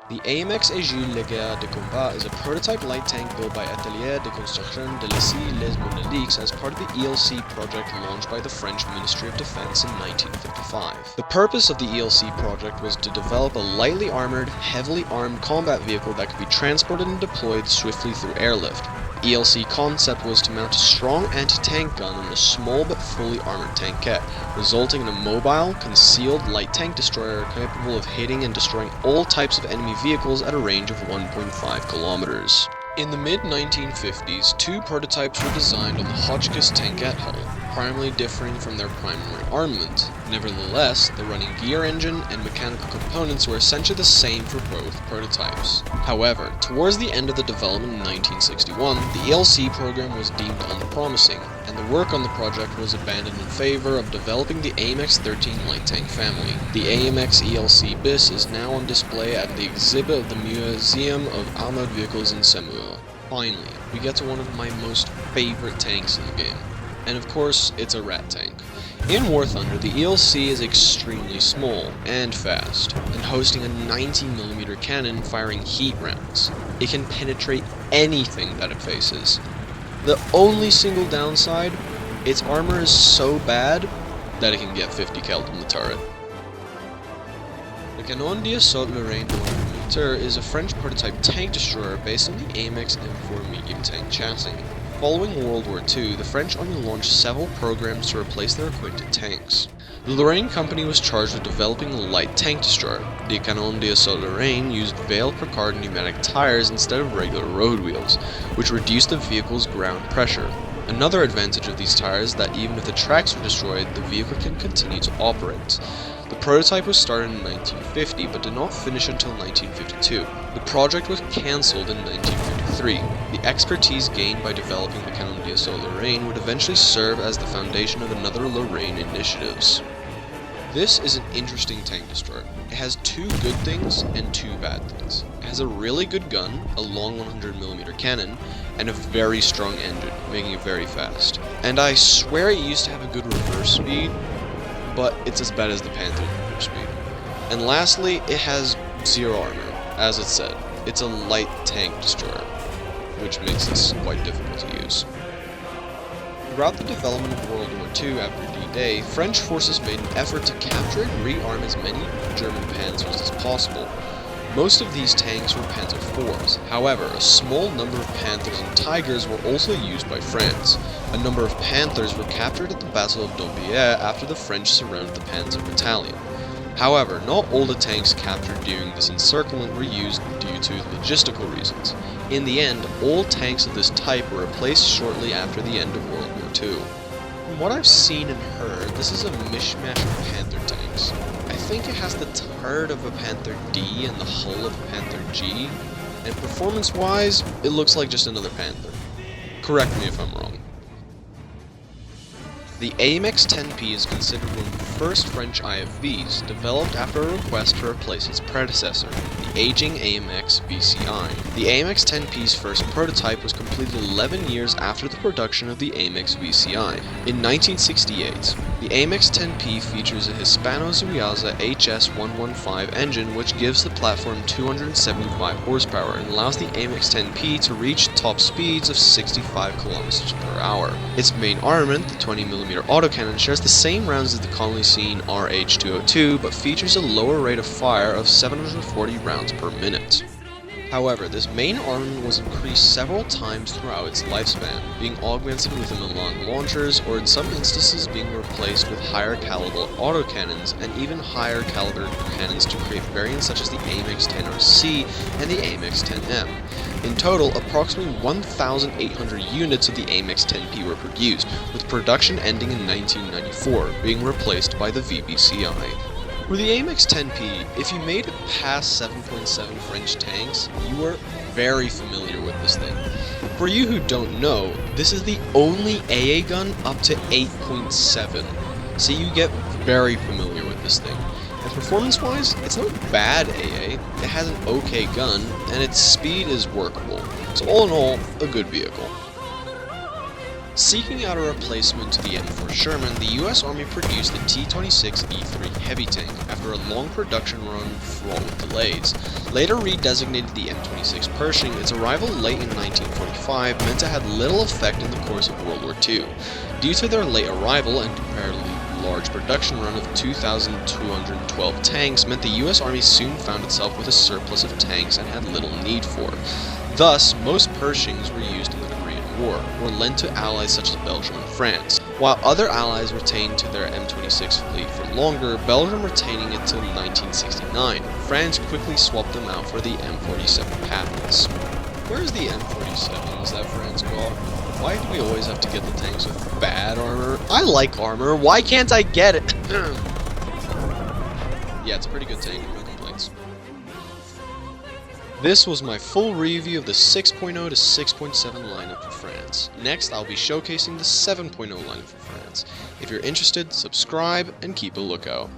The AMX-10 Léger de Combat is a prototype light tank built by Atelier de Construction de l'Essai Les Monolithes as part of the ELC project launched by the French Ministry of Defense in 1955. The purpose of the ELC project was to develop a lightly armored, heavily armed combat vehicle that could be transported and deployed swiftly through airlift. The ELC concept was to mount a strong anti-tank gun on a small but fully armored tankette, resulting in a mobile, concealed light tank destroyer capable of hitting and destroying all types of enemy vehicles at a range of 1.5 kilometers. In the mid-1950s, two prototypes were designed on the Hotchkiss tankette hull, primarily differing from their primary armament. Nevertheless, the running gear engine and mechanical components were essentially the same for both prototypes. However, towards the end of the development in 1961, the ELC program was deemed unpromising, and the work on the project was abandoned in favor of developing the AMX-13 light tank family. The AMX ELC BIS is now on display at the exhibit of the Museum of Armored Vehicles in Semur. Finally, we get to one of my most favorite tanks in the game. And of course, it's a rat tank. In War Thunder, the ELC is extremely small and fast, and hosting a 90mm cannon firing heat rounds. It can penetrate anything that it faces. The only single downside, its armor is so bad that it can get 50 cal from the turret. The Canon d'Assaut Lorraine is a French prototype tank destroyer based on the AMX M4 medium tank chassis. Following World War II, the French Army launched several programs to replace their acquainted tanks. The Lorraine company was charged with developing a light tank destroyer. The Canon d'Assaut Lorraine used Vale-Picard pneumatic tires instead of regular road wheels, which reduced the vehicle's ground pressure. Another advantage of these tires is that even if the tracks were destroyed, the vehicle can continue to operate. The prototype was started in 1950, but did not finish until 1952. The project was cancelled in 1953. The expertise gained by developing the Canon d'Assaut Lorraine would eventually serve as the foundation of another Lorraine initiatives. This is an interesting tank destroyer. It has two good things and two bad things. It has a really good gun, a long 100mm cannon, and a very strong engine, making it very fast. And I swear it used to have a good reverse speed, but it's as bad as the Panther reverse speed. And lastly, it has zero armor. As it said, it's a light tank destroyer, which makes this quite difficult to use. Throughout the development of World War II after D-Day, French forces made an effort to capture and rearm as many German Panzers as possible. Most of these tanks were Panzer IVs. However, a small number of Panthers and Tigers were also used by France. A number of Panthers were captured at the Battle of Dompierre after the French surrounded the Panzer Battalion. However, not all the tanks captured during this encirclement were used due to logistical reasons. In the end, all tanks of this type were replaced shortly after the end of World War II. From what I've seen and heard, this is a mishmash of Panther tanks. I think it has the turret of a Panther D and the hull of a Panther G, and performance-wise, it looks like just another Panther. Correct me if I'm wrong. The AMX-10P is considered one of the first French IFVs, developed after a request to replace its predecessor, the aging AMX VCI. The AMX-10P's first prototype was completed 11 years after the production of the AMX VCI. In 1968, the AMX-10P features a Hispano-Zuiaza HS115 engine which gives the platform 275 horsepower and allows the AMX-10P to reach top speeds of 65 km per hour. Its main armament, the 20mm autocannon, shares the same rounds as the commonly seen RH202 but features a lower rate of fire of 740 rounds per minute. However, this main armament was increased several times throughout its lifespan, being augmented with the Milan launchers, or in some instances being replaced with higher caliber autocannons and even higher caliber cannons to create variants such as the AMX-10RC and the AMX-10M. In total, approximately 1,800 units of the AMX-10P were produced, with production ending in 1994, being replaced by the VBCI. With the AMX-10P, if you made it past 7.7 French tanks, you are very familiar with this thing. For you who don't know, this is the only AA gun up to 8.7, so you get very familiar with this thing. And performance-wise, it's not bad AA, it has an okay gun, and its speed is workable. So all in all, a good vehicle. Seeking out a replacement to the M4 Sherman, the US Army produced the T-26 E3 heavy tank after a long production run fraught with delays. Later redesignated the M26 Pershing, its arrival late in 1945 meant it had little effect in the course of World War II. Due to their late arrival and comparatively large production run of 2,212 tanks meant the US Army soon found itself with a surplus of tanks and had little need for. Thus, most Pershings were used in the Korean War, or lent to allies such as Belgium and France. While other allies retained to their M26 fleet for longer, Belgium retaining it till 1969, France quickly swapped them out for the M47 Patents. Where is the M47s that France got? Why do we always have to get the tanks with bad armor? I like armor, why can't I get it? Yeah, it's a pretty good tank, no complaints. This was my full review of the 6.0 to 6.7 lineup for France. Next, I'll be showcasing the 7.0 lineup for France. If you're interested, subscribe and keep a lookout.